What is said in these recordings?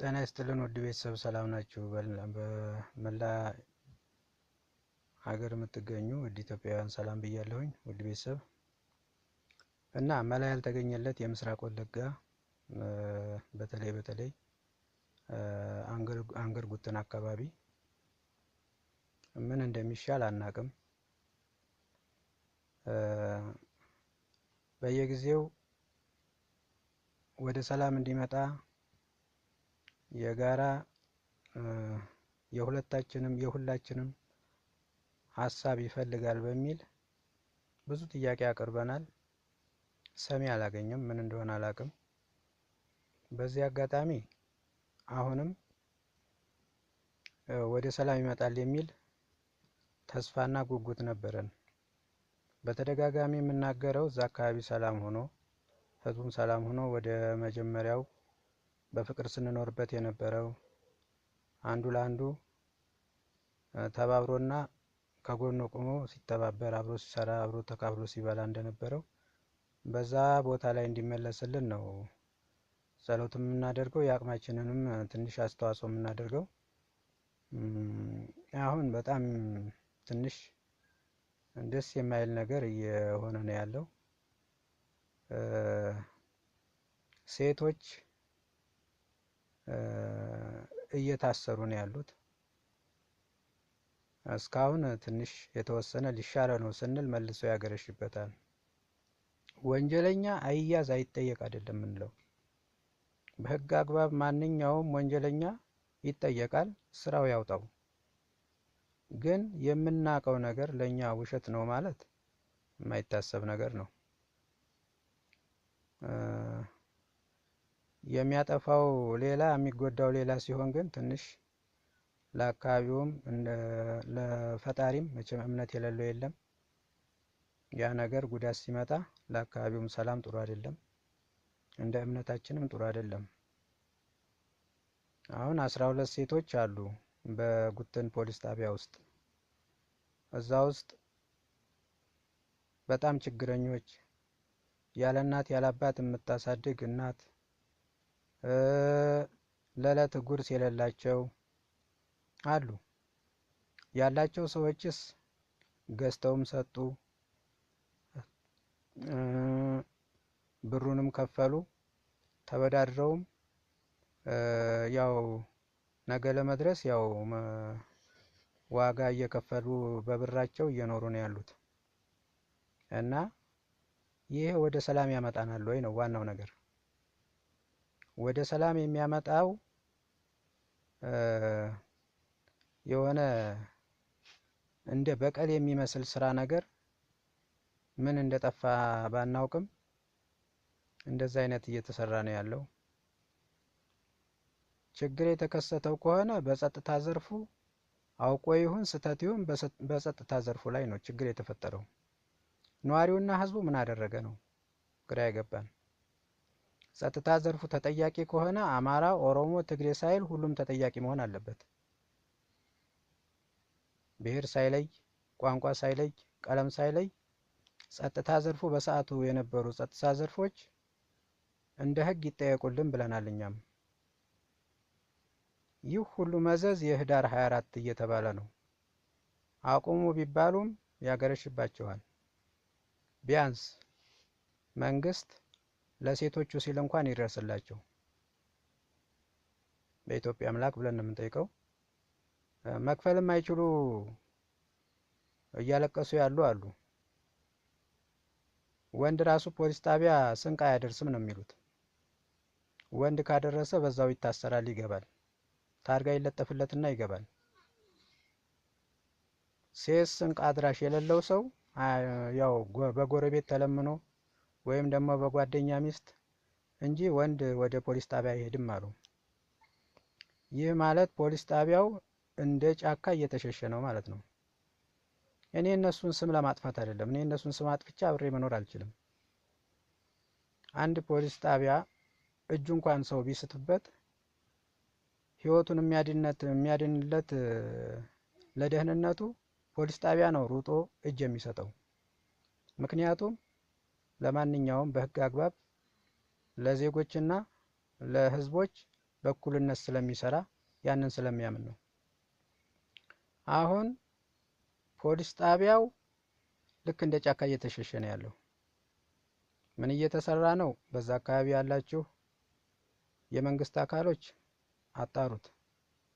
ጤና ይስጥልን ውድ ቤተሰብ ሰላም ናችሁ? በመላ ሀገር የምትገኙ ውድ ኢትዮጵያውያን ሰላም ብያለሁኝ። ውድ ቤተሰብ እና መላ ያልተገኘለት የምስራቅ ወለጋ በተለይ አንገር ጉትን አካባቢ ምን እንደሚሻል አናቅም። በየጊዜው ወደ ሰላም እንዲመጣ የጋራ የሁላችንም ሀሳብ ይፈልጋል በሚል ብዙ ጥያቄ አቅርበናል። ሰሚ አላገኘም። ምን እንደሆነ አላቅም። በዚህ አጋጣሚ አሁንም ወደ ሰላም ይመጣል የሚል ተስፋና ጉጉት ነበረን። በተደጋጋሚ የምናገረው እዛ አካባቢ ሰላም ሆኖ ህዝቡም ሰላም ሆኖ ወደ መጀመሪያው በፍቅር ስንኖርበት የነበረው አንዱ ለአንዱ ተባብሮና ከጎኑ ቆሞ ሲተባበር አብሮ ሲሰራ አብሮ ተካፍሎ ሲበላ እንደነበረው በዛ ቦታ ላይ እንዲመለስልን ነው ጸሎት የምናደርገው። የአቅማችንንም ትንሽ አስተዋጽኦ የምናደርገው። አሁን በጣም ትንሽ ደስ የማይል ነገር እየሆነ ነው ያለው። ሴቶች እየታሰሩ ነው ያሉት። እስካሁን ትንሽ የተወሰነ ሊሻረ ነው ስንል መልሶ ያገረሽበታል። ወንጀለኛ አይያዝ አይጠየቅ አይደለም ምንለው። በህግ አግባብ ማንኛውም ወንጀለኛ ይጠየቃል፣ ስራው ያውጣው። ግን የምናቀው ነገር ለኛ ውሸት ነው ማለት የማይታሰብ ነገር ነው። የሚያጠፋው ሌላ የሚጎዳው ሌላ ሲሆን ግን ትንሽ ለአካባቢውም ለፈጣሪም መቼም እምነት የሌለው የለም። ያ ነገር ጉዳት ሲመጣ ለአካባቢውም ሰላም ጥሩ አይደለም፣ እንደ እምነታችንም ጥሩ አይደለም። አሁን 12 ሴቶች አሉ በጉትን ፖሊስ ጣቢያ ውስጥ። እዛ ውስጥ በጣም ችግረኞች፣ ያለ እናት ያለ አባት የምታሳድግ እናት፣ ለዕለት ጉርስ የሌላቸው አሉ። ያላቸው ሰዎችስ ገዝተውም ሰጡ፣ ብሩንም ከፈሉ፣ ተበዳድረውም ያው ነገ ለመድረስ ያው ዋጋ እየከፈሉ በብራቸው እየኖሩ ነው ያሉት። እና ይሄ ወደ ሰላም ያመጣናል ወይ ነው ዋናው ነገር። ወደ ሰላም የሚያመጣው የሆነ እንደ በቀል የሚመስል ስራ ነገር ምን እንደጠፋ ባናውቅም እንደዛ አይነት እየተሰራ ነው ያለው። ችግር የተከሰተው ከሆነ በጸጥታ ዘርፉ አውቆ ይሁን ስተት ይሁን በጸጥታ ዘርፉ ላይ ነው ችግር የተፈጠረው። ነዋሪውና ህዝቡ ምን አደረገ ነው ግራ የገባን። ጸጥታ ዘርፉ ተጠያቂ ከሆነ አማራ፣ ኦሮሞ፣ ትግሬ ሳይል ሁሉም ተጠያቂ መሆን አለበት። ብሔር ሳይለይ፣ ቋንቋ ሳይለይ፣ ቀለም ሳይለይ ጸጥታ ዘርፉ በሰዓቱ የነበሩ ጸጥታ ዘርፎች እንደ ህግ ይጠየቁልን ብለናል እኛም። ይህ ሁሉ መዘዝ የህዳር 24 እየተባለ ነው። አቁሙ ቢባሉም ያገረሽባቸዋል። ቢያንስ መንግስት ለሴቶቹ ሲል እንኳን ይድረስላቸው። በኢትዮጵያ አምላክ ብለን ነው የምንጠይቀው። መክፈልም አይችሉ እያለቀሱ ያሉ አሉ። ወንድ ራሱ ፖሊስ ጣቢያ ስንቅ አያደርስም ነው የሚሉት። ወንድ ካደረሰ በዛው ይታሰራል፣ ይገባል፣ ታርጋ ይለጠፍለትና ይገባል። ሴት ስንቅ አድራሽ የሌለው ሰው ያው በጎረቤት ተለምኖ ወይም ደግሞ በጓደኛ ሚስት እንጂ ወንድ ወደ ፖሊስ ጣቢያ አይሄድም አሉ። ይህ ማለት ፖሊስ ጣቢያው እንደ ጫካ እየተሸሸ ነው ማለት ነው። እኔ እነሱን ስም ለማጥፋት አይደለም። እኔ እነሱን ስም አጥፍቼ አብሬ መኖር አልችልም። አንድ ፖሊስ ጣቢያ እጁ እንኳን ሰው ቢስትበት ህይወቱን የሚያድንለት ለደህንነቱ ፖሊስ ጣቢያ ነው ሩጦ እጅ የሚሰጠው። ምክንያቱም ለማንኛውም በህግ አግባብ ለዜጎችና ለህዝቦች በእኩልነት ስለሚሰራ ያንን ስለሚያምን ነው። አሁን ፖሊስ ጣቢያው ልክ እንደ ጫካ እየተሸሸ ነው ያለው። ምን እየተሰራ ነው? በዛ አካባቢ ያላችሁ የመንግስት አካሎች አጣሩት።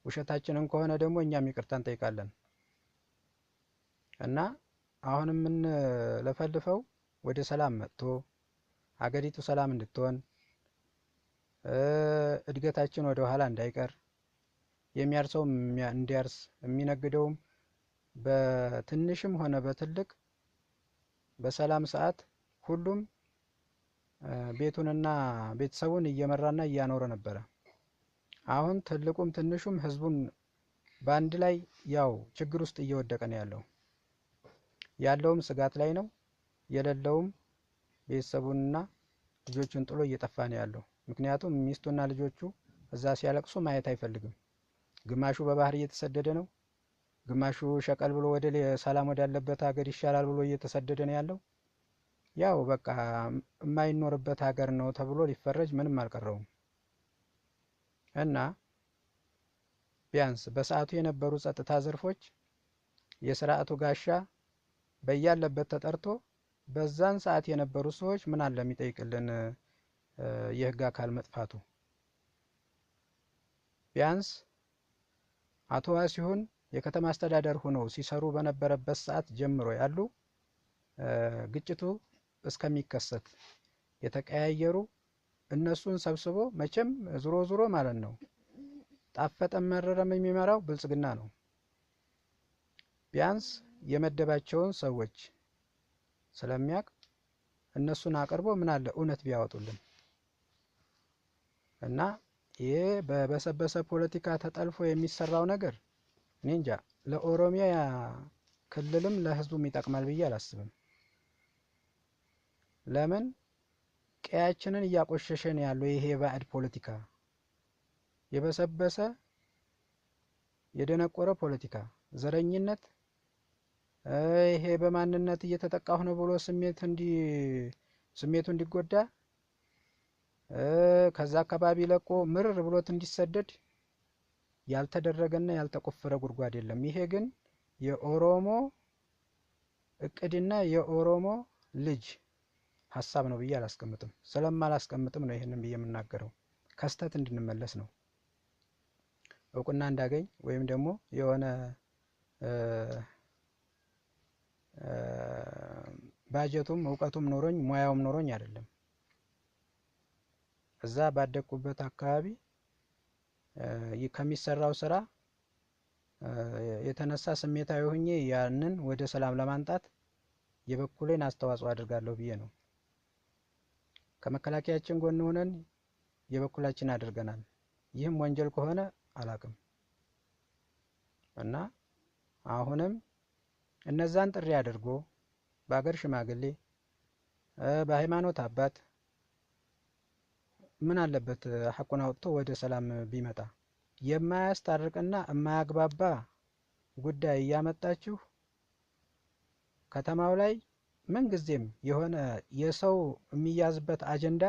ውሸታችንን ከሆነ ደግሞ እኛም ይቅርታ እንጠይቃለን። እና አሁን የምንለፈልፈው ወደ ሰላም መጥቶ ሀገሪቱ ሰላም እንድትሆን እድገታችን ወደ ኋላ እንዳይቀር የሚያርሰው እንዲያርስ የሚነግደውም በትንሽም ሆነ በትልቅ በሰላም ሰዓት ሁሉም ቤቱንና ቤተሰቡን እየመራና እያኖረ ነበረ። አሁን ትልቁም ትንሹም ህዝቡን በአንድ ላይ ያው ችግር ውስጥ እየወደቀ ነው ያለው። ያለውም ስጋት ላይ ነው፣ የሌለውም ቤተሰቡንና ልጆቹን ጥሎ እየጠፋ ነው ያለው። ምክንያቱም ሚስቱና ልጆቹ እዛ ሲያለቅሱ ማየት አይፈልግም። ግማሹ በባህር እየተሰደደ ነው፣ ግማሹ ሸቀል ብሎ ወደ ሰላም ወዳለበት ሀገር ይሻላል ብሎ እየተሰደደ ነው ያለው። ያው በቃ የማይኖርበት ሀገር ነው ተብሎ ሊፈረጅ ምንም አልቀረውም። እና ቢያንስ በሰዓቱ የነበሩ ጸጥታ ዘርፎች የስርዓቱ ጋሻ በያለበት ተጠርቶ በዛን ሰዓት የነበሩ ሰዎች ምን አለ የሚጠይቅልን የህግ አካል መጥፋቱ። ቢያንስ አቶ ዋሲሁን የከተማ አስተዳደር ሆነው ሲሰሩ በነበረበት ሰዓት ጀምሮ ያሉ ግጭቱ እስከሚከሰት የተቀያየሩ እነሱን ሰብስቦ መቼም ዙሮ ዙሮ ማለት ነው ጣፈጠም መረረም የሚመራው ብልጽግና ነው። ቢያንስ የመደባቸውን ሰዎች ስለሚያውቅ እነሱን አቅርቦ ምን አለ እውነት ቢያወጡልን እና ይሄ በበሰበሰ ፖለቲካ ተጠልፎ የሚሰራው ነገር እኔ እንጃ ለኦሮሚያ ክልልም ለህዝቡም ይጠቅማል ብዬ አላስብም። ለምን ቀያችንን እያቆሸሸን ያለው ይሄ ባዕድ ፖለቲካ፣ የበሰበሰ የደነቆረ ፖለቲካ፣ ዘረኝነት፣ ይሄ በማንነት እየተጠቃሁ ነው ብሎ ስሜቱ እንዲጎዳ ከዛ አካባቢ ለቆ ምርር ብሎት እንዲሰደድ ያልተደረገና ያልተቆፈረ ጉድጓድ የለም። ይሄ ግን የኦሮሞ እቅድና የኦሮሞ ልጅ ሀሳብ ነው ብዬ አላስቀምጥም። ስለማላስቀምጥም ነው ይሄንን ብዬ የምናገረው። ከስተት እንድንመለስ ነው። እውቅና እንዳገኝ ወይም ደግሞ የሆነ ባጀቱም እውቀቱም ኖሮኝ ሙያውም ኖሮኝ አይደለም። እዛ ባደኩበት አካባቢ ከሚሰራው ስራ የተነሳ ስሜታዊ ሆኜ ያንን ወደ ሰላም ለማምጣት የበኩሌን አስተዋጽኦ አድርጋለሁ ብዬ ነው። ከመከላከያችን ጎን ሆነን የበኩላችን አድርገናል። ይህም ወንጀል ከሆነ አላቅም እና አሁንም እነዛን ጥሪ አድርጎ በአገር ሽማግሌ በሃይማኖት አባት ምን አለበት ሐቁን አውጥቶ ወደ ሰላም ቢመጣ። የማያስታርቅና የማያግባባ ጉዳይ እያመጣችሁ ከተማው ላይ ምንጊዜም የሆነ የሰው የሚያዝበት አጀንዳ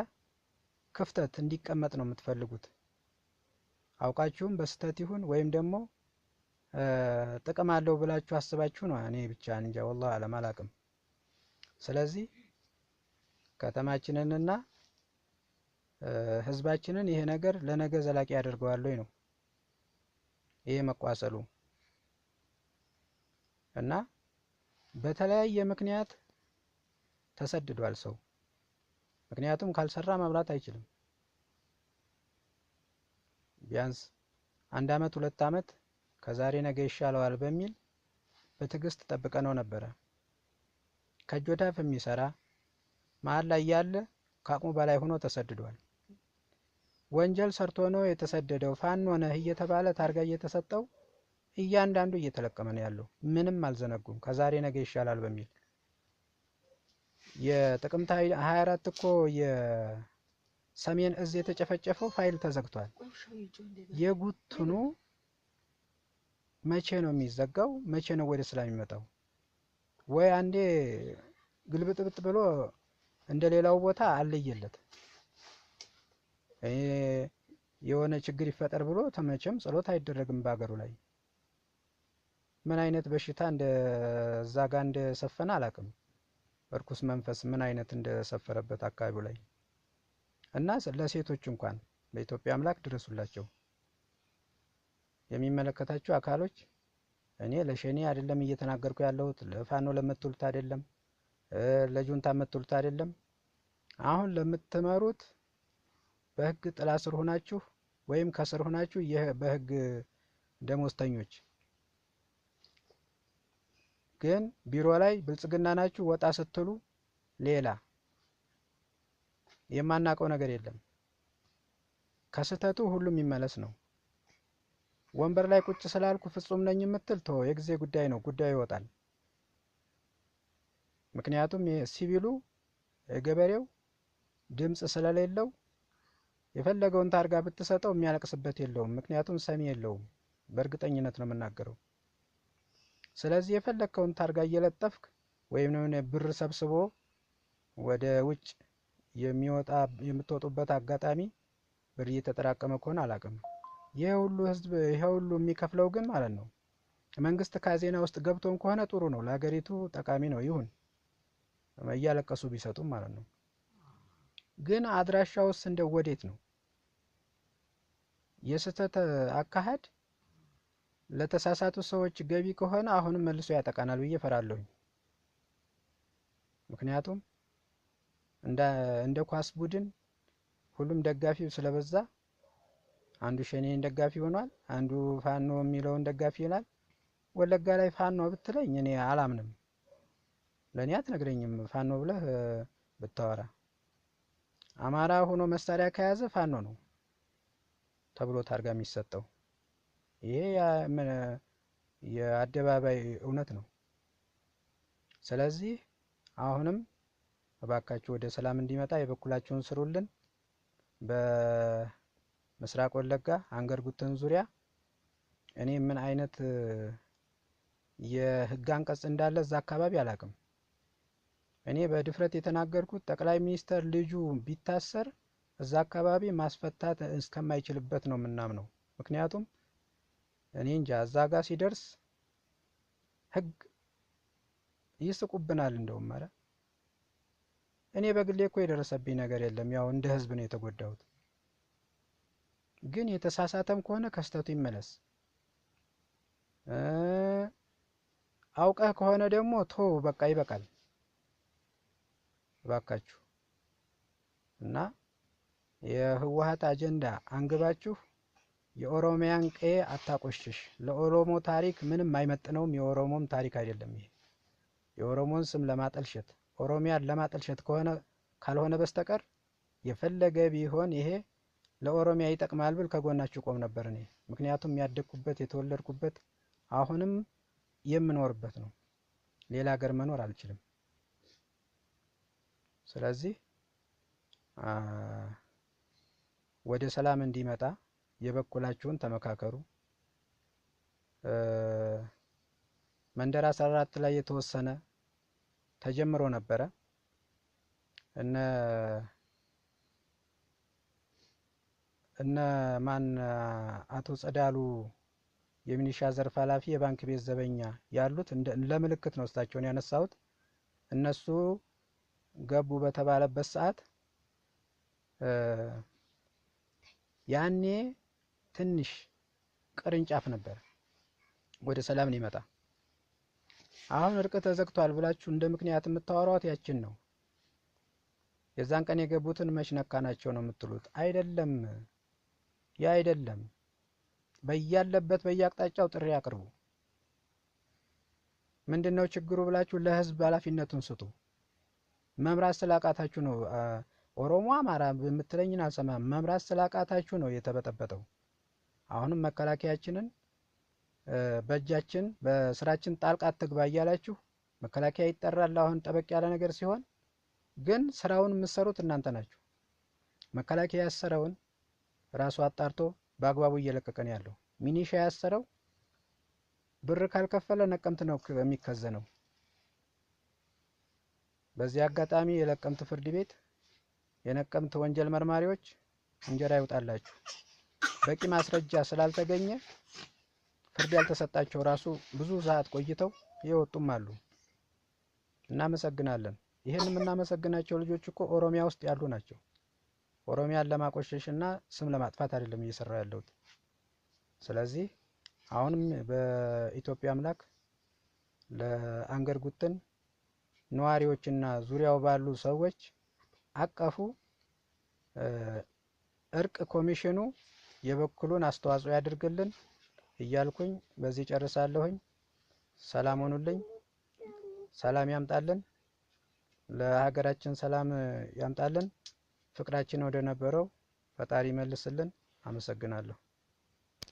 ክፍተት እንዲቀመጥ ነው የምትፈልጉት። አውቃችሁም በስተት ይሁን ወይም ደግሞ ጥቅም አለው ብላችሁ አስባችሁ ነው። እኔ ብቻ እንጃ ወላሂ አለም አላቅም። ስለዚህ ከተማችንንና ህዝባችንን ይሄ ነገር ለነገ ዘላቂ ያደርገዋል ወይ ነው ይሄ መቋሰሉ እና በተለያየ ምክንያት ተሰድዷል ሰው። ምክንያቱም ካልሰራ መብላት አይችልም። ቢያንስ 1 አመት 2 አመት ከዛሬ ነገ ይሻለዋል በሚል በትዕግስት ጠብቀነው ነበረ። ከእጅ ወደ አፍ የሚሰራ መሀል ላይ ያለ ከአቅሙ በላይ ሆኖ ተሰድዷል። ወንጀል ሰርቶ ነው የተሰደደው፣ ፋኖ ነህ እየተባለ ታርጋ እየተሰጠው እያንዳንዱ እየተለቀመ ነው ያለው። ምንም አልዘነጉም ከዛሬ ነገ ይሻላል በሚል። የጥቅምት 24 እኮ የሰሜን እዝ የተጨፈጨፈው ፋይል ተዘግቷል። የጉትኑ መቼ ነው የሚዘጋው? መቼ ነው ወደ ሰላም የሚመጣው? ወይ አንዴ ግልብጥብጥ ብሎ እንደሌላው ቦታ አለየለት። የሆነ ችግር ይፈጠር ብሎ ተመቸም ጸሎት አይደረግም በአገሩ ላይ። ምን አይነት በሽታ እዛ ጋር እንደሰፈነ አላውቅም። እርኩስ መንፈስ ምን አይነት እንደሰፈረበት አካባቢው ላይ እና ለሴቶች እንኳን በኢትዮጵያ አምላክ ድረሱላቸው የሚመለከታችሁ አካሎች። እኔ ለሸኔ አይደለም እየተናገርኩ ያለሁት፣ ለፋኖ ለምትሉት አይደለም፣ ለጁንታ የምትሉት አይደለም። አሁን ለምትመሩት በህግ ጥላ ስር ሆናችሁ ወይም ከስር ሆናችሁ በህግ ደሞዝተኞች ግን ቢሮ ላይ ብልጽግና ናችሁ፣ ወጣ ስትሉ ሌላ የማናውቀው ነገር የለም። ከስተቱ ሁሉም ይመለስ ነው። ወንበር ላይ ቁጭ ስላልኩ ፍጹም ነኝ የምትል የጊዜ ጉዳይ ነው፣ ጉዳዩ ይወጣል። ምክንያቱም ሲቪሉ ገበሬው ድምጽ ስለሌለው የፈለገውን ታርጋ ብትሰጠው የሚያለቅስበት የለውም። ምክንያቱም ሰሚ የለውም። በእርግጠኝነት ነው የምናገረው። ስለዚህ የፈለከውን ታርጋ እየለጠፍክ ወይም ብር ሰብስቦ ወደ ውጭ የምትወጡበት አጋጣሚ ብር እየተጠራቀመ ከሆነ አላውቅም። ይሄ ሁሉ ህዝብ ይሄ ሁሉ የሚከፍለው ግን ማለት ነው መንግስት ካዜና ውስጥ ገብቶም ከሆነ ጥሩ ነው፣ ለሀገሪቱ ጠቃሚ ነው። ይሁን እያለቀሱ ቢሰጡም ማለት ነው። ግን አድራሻውስ እንደው ወዴት ነው? የስተት አካሄድ ለተሳሳቱ ሰዎች ገቢ ከሆነ አሁንም መልሶ ያጠቃናል ብዬ ፈራለሁ። ምክንያቱም እንደ ኳስ ቡድን ሁሉም ደጋፊው ስለበዛ አንዱ ሸኔን ደጋፊ ሆኗል፣ አንዱ ፋኖ የሚለውን ደጋፊ ይላል። ወለጋ ላይ ፋኖ ብትለኝ እኔ አላምንም። ለኔ አትነግረኝም ፋኖ ብለህ ብታወራ። አማራ ሆኖ መሳሪያ ከያዘ ፋኖ ነው ተብሎ ታርጋ የሚሰጠው። ይሄ የአደባባይ እውነት ነው። ስለዚህ አሁንም እባካችሁ ወደ ሰላም እንዲመጣ የበኩላችሁን ስሩልን። በምስራቅ ወለጋ አንገርጉትን ዙሪያ እኔ ምን አይነት የህግ አንቀጽ እንዳለ እዛ አካባቢ አላውቅም። እኔ በድፍረት የተናገርኩት ጠቅላይ ሚኒስተር ልጁ ቢታሰር እዛ አካባቢ ማስፈታት እስከማይችልበት ነው የምናምነው። ምክንያቱም እኔ እንጃ እዛ ጋር ሲደርስ ህግ ይስቁብናል። እንደውም ኧረ እኔ በግሌ እኮ የደረሰብኝ ነገር የለም፣ ያው እንደ ህዝብ ነው የተጎዳሁት። ግን የተሳሳተም ከሆነ ከስተቱ ይመለስ። አውቀህ ከሆነ ደግሞ በቃ ይበቃል እባካችሁ። እና የህወሓት አጀንዳ አንግባችሁ የኦሮሚያን ቀዬ አታቆሽሽ። ለኦሮሞ ታሪክ ምንም አይመጥነውም። የኦሮሞም ታሪክ አይደለም ይሄ። የኦሮሞን ስም ለማጠልሸት ኦሮሚያን ለማጠልሸት ካልሆነ በስተቀር የፈለገ ቢሆን ይሄ ለኦሮሚያ ይጠቅማል ብል ከጎናችሁ ቆም ነበር እኔ። ምክንያቱም ያደግኩበት የተወለድኩበት አሁንም የምኖርበት ነው። ሌላ ሀገር መኖር አልችልም። ስለዚህ ወደ ሰላም እንዲመጣ የበኩላችሁን ተመካከሩ። መንደር 14 ላይ የተወሰነ ተጀምሮ ነበረ። እነ ማን አቶ ጸዳሉ የሚኒሻ ዘርፍ ኃላፊ የባንክ ቤት ዘበኛ ያሉት ለምልክት ነው እሳቸውን ያነሳሁት። እነሱ ገቡ በተባለበት ሰዓት ያኔ ትንሽ ቅርንጫፍ ነበር ወደ ሰላም ሊመጣ። አሁን እርቅ ተዘግቷል ብላችሁ እንደ ምክንያት የምታወሯት ያችን ነው። የዛን ቀን የገቡትን መች ነካናቸው ነው የምትሉት። አይደለም፣ ያ አይደለም። በያለበት በየአቅጣጫው ጥሪ አቅርቡ። ምንድነው ችግሩ ብላችሁ ለህዝብ ኃላፊነቱን ስጡ። መምራት ስላቃታችሁ ነው። ኦሮሞ አማራ የምትለኝን አልሰማም። መምራት ስላቃታችሁ ነው የተበጠበጠው። አሁንም መከላከያችንን በእጃችን በስራችን ጣልቃ አትግባ እያላችሁ መከላከያ ይጠራል። አሁን ጠበቅ ያለ ነገር ሲሆን ግን ስራውን የምትሰሩት እናንተ ናችሁ። መከላከያ ያሰረውን ራሱ አጣርቶ በአግባቡ እየለቀቀን ያለው። ሚኒሻ ያሰረው ብር ካልከፈለ ነቀምት ነው የሚከዘነው። በዚህ አጋጣሚ የለቀምት ፍርድ ቤት የነቀምት ወንጀል መርማሪዎች እንጀራ ይውጣላችሁ። በቂ ማስረጃ ስላልተገኘ ፍርድ ያልተሰጣቸው ራሱ ብዙ ሰዓት ቆይተው የወጡም አሉ። እናመሰግናለን። ይህን የምናመሰግናቸው ልጆች እኮ ኦሮሚያ ውስጥ ያሉ ናቸው። ኦሮሚያን ለማቆሸሽ እና ስም ለማጥፋት አይደለም እየሰራ ያለሁት። ስለዚህ አሁንም በኢትዮጵያ አምላክ ለአንገር ጉትን ነዋሪዎችና ዙሪያው ባሉ ሰዎች አቀፉ እርቅ ኮሚሽኑ የበኩሉን አስተዋጽኦ ያድርግልን እያልኩኝ በዚህ ጨርሳለሁኝ። ሰላም ሆኑልኝ። ሰላም ያምጣልን። ለሀገራችን ሰላም ያምጣልን። ፍቅራችን ወደ ነበረው ፈጣሪ መልስልን። አመሰግናለሁ።